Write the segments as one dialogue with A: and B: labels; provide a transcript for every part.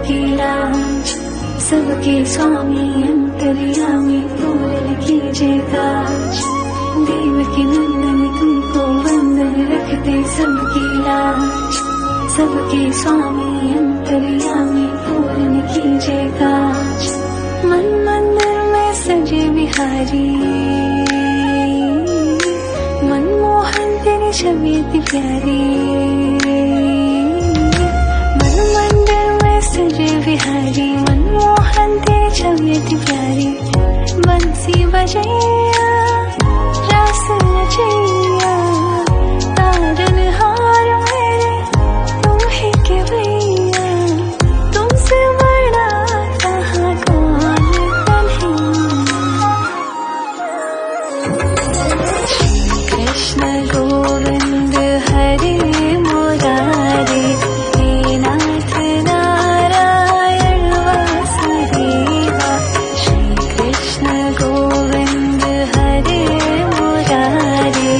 A: की लाज, सबके स्वामी अंतर्यामी बोल कीजिए काज। देवकी नंदन तुमको वंदन रखते सबकी लाज, सबके स्वामी अंतर्यामी पूर्ण कीजिए काज। मन मंदिर में सजे बिहारी, मनमोहन तेरी छवि अति प्यारी। मन मंदिर में सजे बिहारी, मनमोहन तेरी छवि अति प्यारी। बंसी बजैया रास रचैया, तारन हार मेरे तुम ही के भैया। तुमसे बड़ा कहाँ कौन कन्हैया। कृष्ण गोविंद हरे मुरारी, हे नाथ नारायण वासुदेवा। श्री कृष्ण गोविंद हरे मुरारी,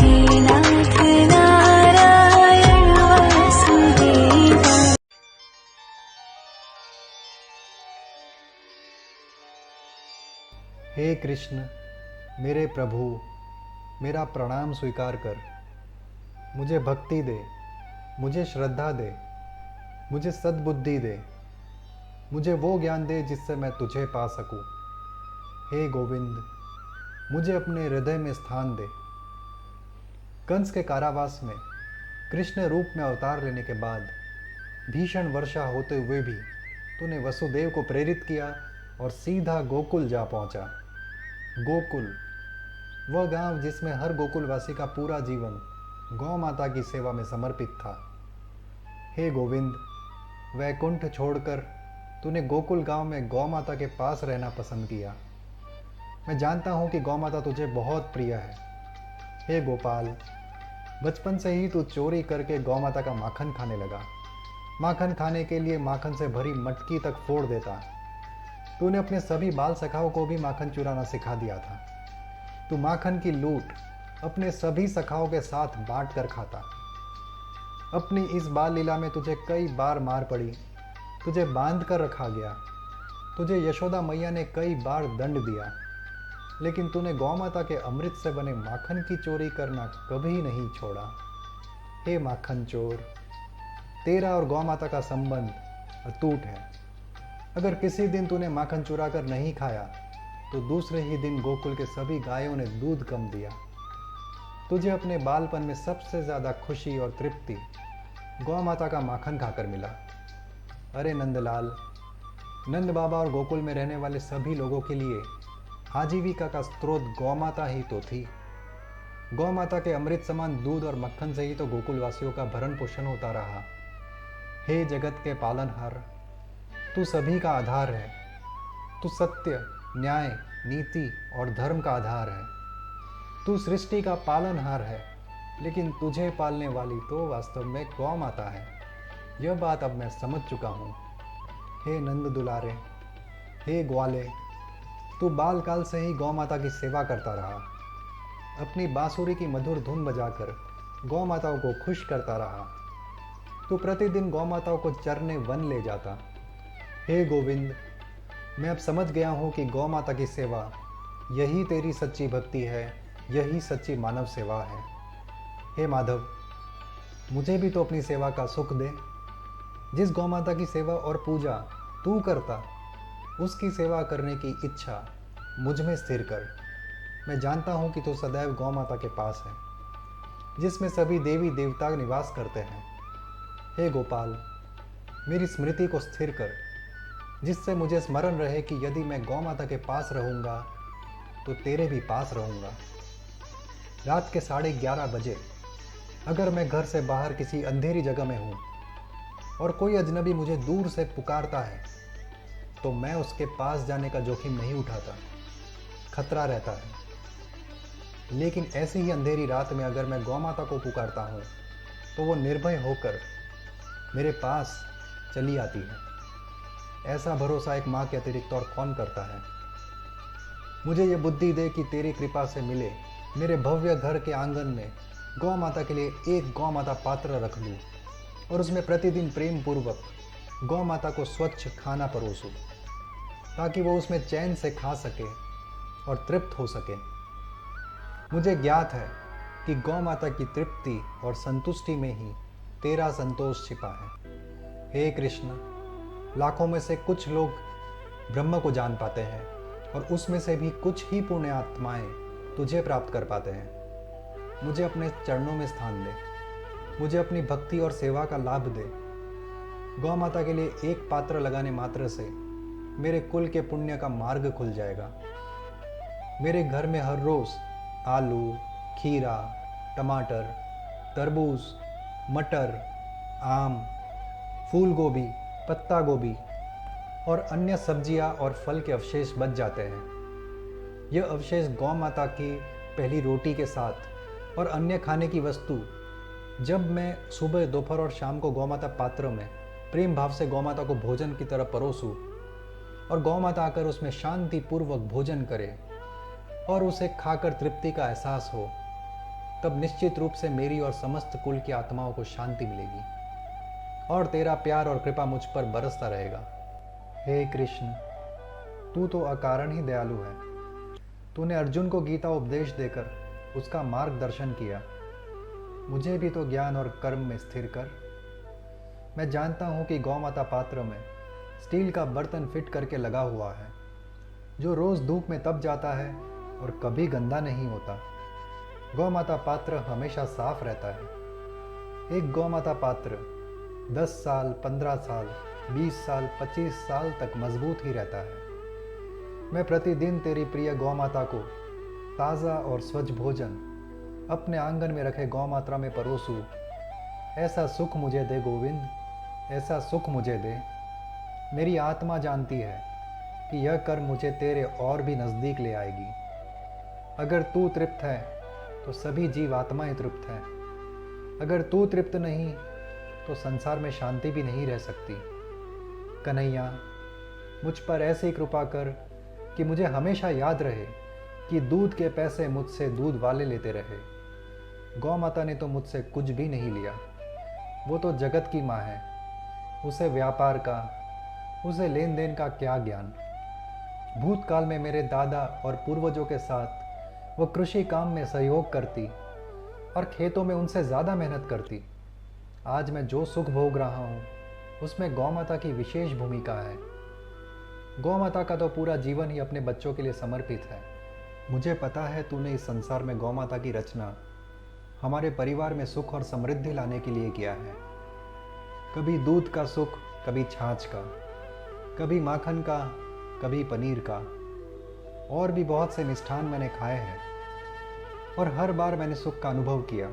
A: हे नाथ नारायण वासुदेवा।
B: हे कृष्ण, मेरे प्रभु, मेरा प्रणाम स्वीकार कर। मुझे भक्ति दे, मुझे श्रद्धा दे, मुझे सद्बुद्धि दे, मुझे वो ज्ञान दे जिससे मैं तुझे पा सकूं। हे गोविंद, मुझे अपने हृदय में स्थान दे। कंस के कारावास में कृष्ण रूप में अवतार लेने के बाद भीषण वर्षा होते हुए भी तूने वसुदेव को प्रेरित किया और सीधा गोकुल जा पहुंचा। गोकुल, वह गांव जिसमें हर गोकुलवासी का पूरा जीवन गौ माता की सेवा में समर्पित था। हे गोविंद, वैकुंठ छोड़कर तूने गोकुल गांव में गौ माता के पास रहना पसंद किया। मैं जानता हूं कि गौ माता तुझे बहुत प्रिय है। हे गोपाल, बचपन से ही तू चोरी करके गौ माता का माखन खाने लगा। माखन खाने के लिए माखन से भरी मटकी तक फोड़ देता। तूने अपने सभी बाल सखाओं को भी माखन चुराना सिखा दिया था। तू माखन की लूट अपने सभी सखाओं के साथ बांट कर खाता। अपनी इस बाल लीला में तुझे कई बार मार पड़ी, तुझे बांध कर रखा गया, तुझे यशोदा मैया ने कई बार दंड दिया, लेकिन तूने गौ माता के अमृत से बने माखन की चोरी करना कभी नहीं छोड़ा। हे माखन चोर, तेरा और गौ माता का संबंध अटूट है। अगर किसी दिन तूने माखन चुरा कर नहीं खाया तो दूसरे ही दिन गोकुल के सभी गायों ने दूध कम दिया। तुझे अपने बालपन में सबसे ज़्यादा खुशी और तृप्ति गौ माता का माखन खाकर मिला। अरे नंदलाल, नंद बाबा और गोकुल में रहने वाले सभी लोगों के लिए आजीविका का स्रोत गौ माता ही तो थी। गौ माता के अमृत समान दूध और मक्खन से ही तो गोकुलवासियों का भरण पोषण होता रहा। हे जगत के पालनहार, तू सभी का आधार है। तू सत्य, न्याय, नीति और धर्म का आधार है। तू सृष्टि का पालनहार है, लेकिन तुझे पालने वाली तो वास्तव में गौ माता है। यह बात अब मैं समझ चुका हूँ। हे नंद दुलारे, हे ग्वाले, तू बालकाल से ही गौ माता की सेवा करता रहा। अपनी बांसुरी की मधुर धुन बजाकर गौ माताओं को खुश करता रहा। तू प्रतिदिन गौ माताओं को चरने वन ले जाता। हे गोविंद, मैं अब समझ गया हूँ कि गौ माता की सेवा यही तेरी सच्ची भक्ति है, यही सच्ची मानव सेवा है। हे माधव, मुझे भी तो अपनी सेवा का सुख दे। जिस गौ माता की सेवा और पूजा तू करता, उसकी सेवा करने की इच्छा मुझ में स्थिर कर। मैं जानता हूँ कि तू सदैव गौ माता के पास है, जिसमें सभी देवी देवता निवास करते हैं। हे गोपाल, मेरी स्मृति को स्थिर कर, जिससे मुझे स्मरण रहे कि यदि मैं गौ माता के पास रहूँगा तो तेरे भी पास रहूँगा। रात के 11:30 बजे अगर मैं घर से बाहर किसी अंधेरी जगह में हूँ और कोई अजनबी मुझे दूर से पुकारता है, तो मैं उसके पास जाने का जोखिम नहीं उठाता। खतरा रहता है। लेकिन ऐसी ही अंधेरी रात में अगर मैं गौ माता को पुकारता हूँ तो वो निर्भय होकर मेरे पास चली आती है। ऐसा भरोसा एक माँ के अतिरिक्त और कौन करता है। मुझे ये बुद्धि दे कि तेरी कृपा से मिले मेरे भव्य घर के आंगन में गौ माता के लिए एक गौ माता पात्र रख दूँ और उसमें प्रतिदिन प्रेम पूर्वक गौ माता को स्वच्छ खाना परोसूं, ताकि वो उसमें चैन से खा सके और तृप्त हो सके। मुझे ज्ञात है कि गौ माता की तृप्ति और संतुष्टि में ही तेरा संतोष छिपा है। हे कृष्ण, लाखों में से कुछ लोग ब्रह्म को जान पाते हैं और उसमें से भी कुछ ही पुण्य आत्माएं तुझे प्राप्त कर पाते हैं। मुझे अपने चरणों में स्थान दे, मुझे अपनी भक्ति और सेवा का लाभ दे। गौ माता के लिए एक पात्र लगाने मात्र से मेरे कुल के पुण्य का मार्ग खुल जाएगा। मेरे घर में हर रोज़ आलू, खीरा, टमाटर, तरबूज, मटर, आम, फूल गोभी, पत्ता गोभी और अन्य सब्जियां और फल के अवशेष बच जाते हैं। यह अवशेष गौ माता की पहली रोटी के साथ और अन्य खाने की वस्तु जब मैं सुबह, दोपहर और शाम को गौ माता पात्र में प्रेम भाव से गौ माता को भोजन की तरह परोसूं और गौ माता आकर उसमें शांति पूर्वक भोजन करे और उसे खाकर तृप्ति का एहसास हो, तब निश्चित रूप से मेरी और समस्त कुल की आत्माओं को शांति मिलेगी और तेरा प्यार और कृपा मुझ पर बरसता रहेगा। हे कृष्ण, तू तो अकारण ही दयालु है। तूने अर्जुन को गीता उपदेश देकर उसका मार्गदर्शन किया। मुझे भी तो ज्ञान और कर्म में स्थिर कर। मैं जानता हूँ कि गौ माता पात्र में स्टील का बर्तन फिट करके लगा हुआ है, जो रोज़ धूप में तप जाता है और कभी गंदा नहीं होता। गौ माता पात्र हमेशा साफ रहता है। एक गौ माता पात्र 10 साल, 15 साल, 20 साल, 25 साल तक मजबूत ही रहता है। मैं प्रतिदिन तेरी प्रिय गौ माता को ताज़ा और स्वच्छ भोजन अपने आंगन में रखे गौ माता में परोसूं। ऐसा सुख मुझे दे गोविंद, ऐसा सुख मुझे दे। मेरी आत्मा जानती है कि यह कर मुझे तेरे और भी नज़दीक ले आएगी। अगर तू तृप्त है तो सभी जीव आत्माएं तृप्त हैं। अगर तू तृप्त नहीं तो संसार में शांति भी नहीं रह सकती। कन्हैया, मुझ पर ऐसी कृपा कर कि मुझे हमेशा याद रहे कि दूध के पैसे मुझसे दूध वाले लेते रहे। गौ माता ने तो मुझसे कुछ भी नहीं लिया। वो तो जगत की माँ है। उसे व्यापार का, उसे लेन देन का क्या ज्ञान। भूतकाल में मेरे दादा और पूर्वजों के साथ वो कृषि काम में सहयोग करती और खेतों में उनसे ज़्यादा मेहनत करती। आज मैं जो सुख भोग रहा हूँ उसमें गौ माता की विशेष भूमिका है। गौ माता का तो पूरा जीवन ही अपने बच्चों के लिए समर्पित है। मुझे पता है तूने इस संसार में गौ माता की रचना हमारे परिवार में सुख और समृद्धि लाने के लिए किया है। कभी दूध का सुख, कभी छाछ का, कभी माखन का, कभी पनीर का, और भी बहुत से मिष्ठान मैंने खाए हैं और हर बार मैंने सुख का अनुभव किया।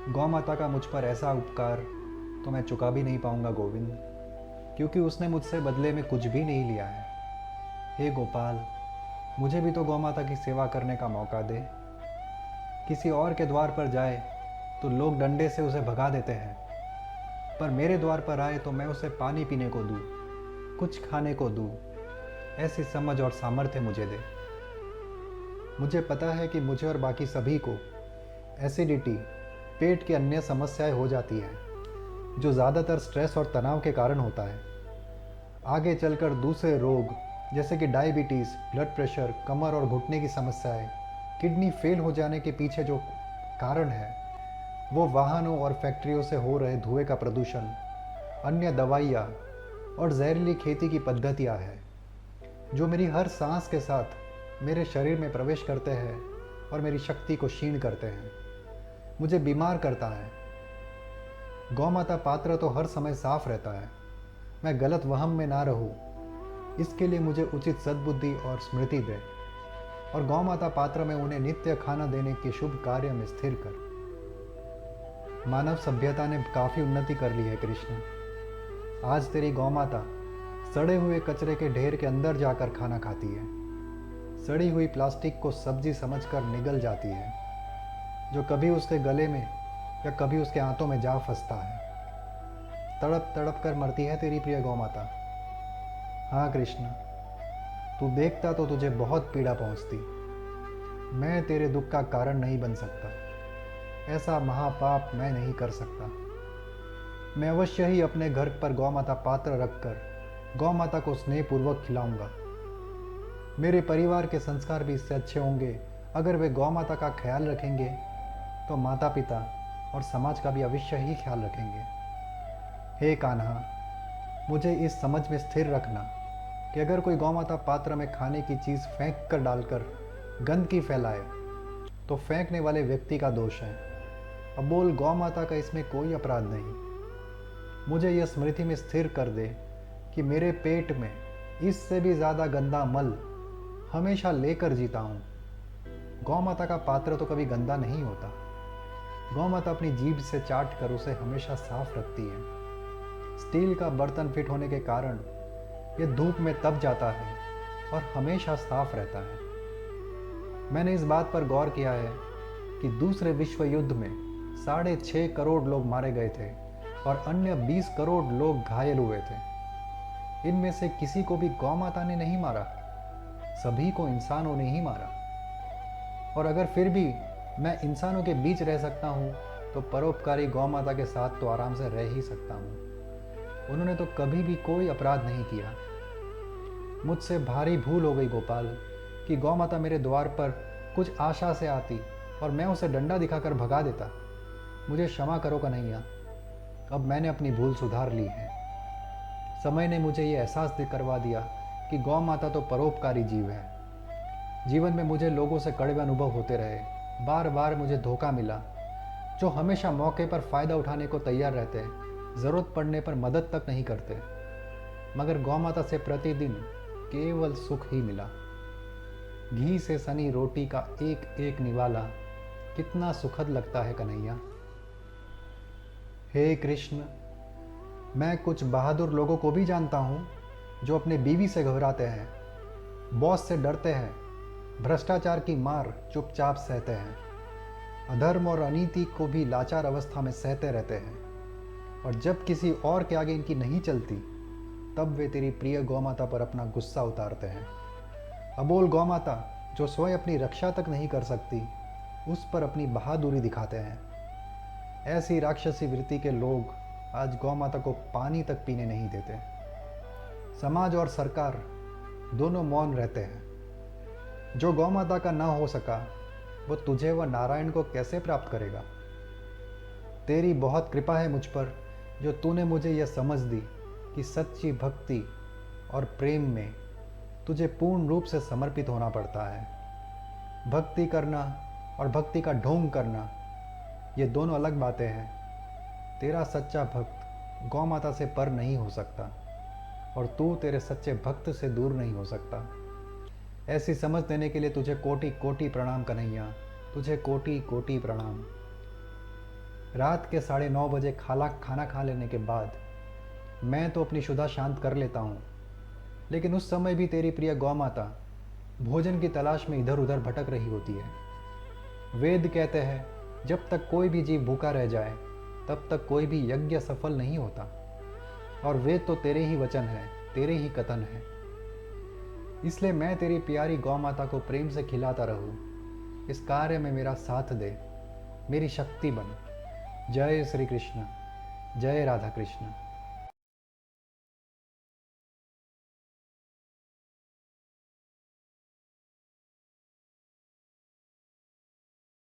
B: गौ माता का मुझ पर ऐसा उपकार तो मैं चुका भी नहीं पाऊंगा गोविंद, क्योंकि उसने मुझसे बदले में कुछ भी नहीं लिया है। हे गोपाल, मुझे भी तो गौ माता की सेवा करने का मौका दे। किसी और के द्वार पर जाए तो लोग डंडे से उसे भगा देते हैं, पर मेरे द्वार पर आए तो मैं उसे पानी पीने को दूँ, कुछ खाने को दूँ। ऐसी समझ और सामर्थ्य मुझे दे। मुझे पता है कि मुझे और बाकी सभी को एसिडिटी, पेट की अन्य समस्याएं हो जाती हैं, जो ज़्यादातर स्ट्रेस और तनाव के कारण होता है। आगे चलकर दूसरे रोग जैसे कि डायबिटीज़, ब्लड प्रेशर, कमर और घुटने की समस्याएं, किडनी फेल हो जाने के पीछे जो कारण है वो वाहनों और फैक्ट्रियों से हो रहे धुएं का प्रदूषण, अन्य दवाइयाँ और जहरीली खेती की पद्धतियाँ हैं, जो मेरी हर सांस के साथ मेरे शरीर में प्रवेश करते हैं और मेरी शक्ति को क्षीण करते हैं, मुझे बीमार करता है। गौ माता पात्र तो हर समय साफ रहता है। मैं गलत वहम में ना रहूं, इसके लिए मुझे उचित सद्बुद्धि और स्मृति दे और गौ माता पात्र में उन्हें नित्य खाना देने के शुभ कार्य में स्थिर कर। मानव सभ्यता ने काफ़ी उन्नति कर ली है कृष्ण। आज तेरी गौ माता सड़े हुए कचरे के ढेर के अंदर जाकर खाना खाती है, सड़ी हुई प्लास्टिक को सब्जी समझकर निगल जाती है, जो कभी उसके गले में या कभी उसके आंतों में जा फंसता है। तड़प तड़प कर मरती है तेरी प्रिय गौ माता। हाँ कृष्ण, तू देखता तो तुझे बहुत पीड़ा पहुंचती। मैं तेरे दुख का कारण नहीं बन सकता, ऐसा महापाप मैं नहीं कर सकता। मैं अवश्य ही अपने घर पर गौ माता पात्र रखकर गौ माता को स्नेहपूर्वक खिलाऊंगा। मेरे परिवार के संस्कार भी इससे अच्छे होंगे अगर वे गौ माता का ख्याल रखेंगे, तो माता पिता और समाज का भी अवश्य ही ख्याल रखेंगे। हे कान्हा, मुझे इस समझ में स्थिर रखना कि अगर कोई गौ माता पात्र में खाने की चीज़ फेंक कर डालकर गंदगी फैलाए तो फेंकने वाले व्यक्ति का दोष है। अब बोल गौ माता का इसमें कोई अपराध नहीं। मुझे यह स्मृति में स्थिर कर दे कि मेरे पेट में इससे भी ज़्यादा गंदा मल हमेशा लेकर जीता हूँ। गौ माता का पात्र तो कभी गंदा नहीं होता। गौ माता अपनी जीभ से चाट कर उसे हमेशा साफ रखती है। स्टील का बर्तन फिट होने के कारण यह धूप में तप जाता है और हमेशा साफ रहता है। मैंने इस बात पर गौर किया है कि दूसरे विश्व युद्ध में 6.5 करोड़ लोग मारे गए थे और अन्य 20 करोड़ लोग घायल हुए थे। इनमें से किसी को भी गौ माता ने नहीं मारा, सभी को इंसानों ने ही मारा। और अगर फिर भी मैं इंसानों के बीच रह सकता हूँ तो परोपकारी गौ माता के साथ तो आराम से रह ही सकता हूँ। उन्होंने तो कभी भी कोई अपराध नहीं किया। मुझसे भारी भूल हो गई गोपाल कि गौ माता मेरे द्वार पर कुछ आशा से आती और मैं उसे डंडा दिखाकर भगा देता। मुझे क्षमा करो कन्हैया, अब मैंने अपनी भूल सुधार ली है। समय ने मुझे ये एहसास करवा दिया कि गौ माता तो परोपकारी जीव है। जीवन में मुझे लोगों से कड़वे अनुभव होते रहे, बार बार मुझे धोखा मिला, जो हमेशा मौके पर फ़ायदा उठाने को तैयार रहते हैं, ज़रूरत पड़ने पर मदद तक नहीं करते। मगर गौ माता से प्रतिदिन केवल सुख ही मिला। घी से सनी रोटी का एक एक निवाला कितना सुखद लगता है कन्हैया। हे कृष्ण, मैं कुछ बहादुर लोगों को भी जानता हूँ जो अपने बीवी से घबराते हैं, बॉस से डरते हैं, भ्रष्टाचार की मार चुपचाप सहते हैं, अधर्म और अनीति को भी लाचार अवस्था में सहते रहते हैं, और जब किसी और के आगे इनकी नहीं चलती तब वे तेरी प्रिय गौ माता पर अपना गुस्सा उतारते हैं। अबोल गौ माता जो स्वयं अपनी रक्षा तक नहीं कर सकती, उस पर अपनी बहादुरी दिखाते हैं। ऐसी राक्षसी वृत्ति के लोग आज गौ माता को पानी तक पीने नहीं देते। समाज और सरकार दोनों मौन रहते हैं। जो गौ माता का ना हो सका वो तुझे व नारायण को कैसे प्राप्त करेगा। तेरी बहुत कृपा है मुझ पर जो तूने मुझे यह समझ दी कि सच्ची भक्ति और प्रेम में तुझे पूर्ण रूप से समर्पित होना पड़ता है। भक्ति करना और भक्ति का ढोंग करना ये दोनों अलग बातें हैं। तेरा सच्चा भक्त गौ माता से पर नहीं हो सकता और तू तेरे सच्चे भक्त से दूर नहीं हो सकता। ऐसी समझ देने के लिए तुझे कोटि कोटि प्रणाम कन्हैया, तुझे कोटि कोटि प्रणाम। रात के 9:30 बजे खाना खा लेने के बाद मैं तो अपनी क्षुधा शांत कर लेता हूँ, लेकिन उस समय भी तेरी प्रिय गौ माता भोजन की तलाश में इधर उधर भटक रही होती है। वेद कहते हैं जब तक कोई भी जीव भूखा रह जाए तब तक कोई भी यज्ञ सफल नहीं होता, और वेद तो तेरे ही वचन है, तेरे ही कथन है। इसलिए मैं तेरी प्यारी गौ माता को प्रेम से खिलाता रहूँ। इस कार्य में मेरा साथ दे, मेरी शक्ति बन। जय श्री कृष्ण, जय राधा कृष्ण।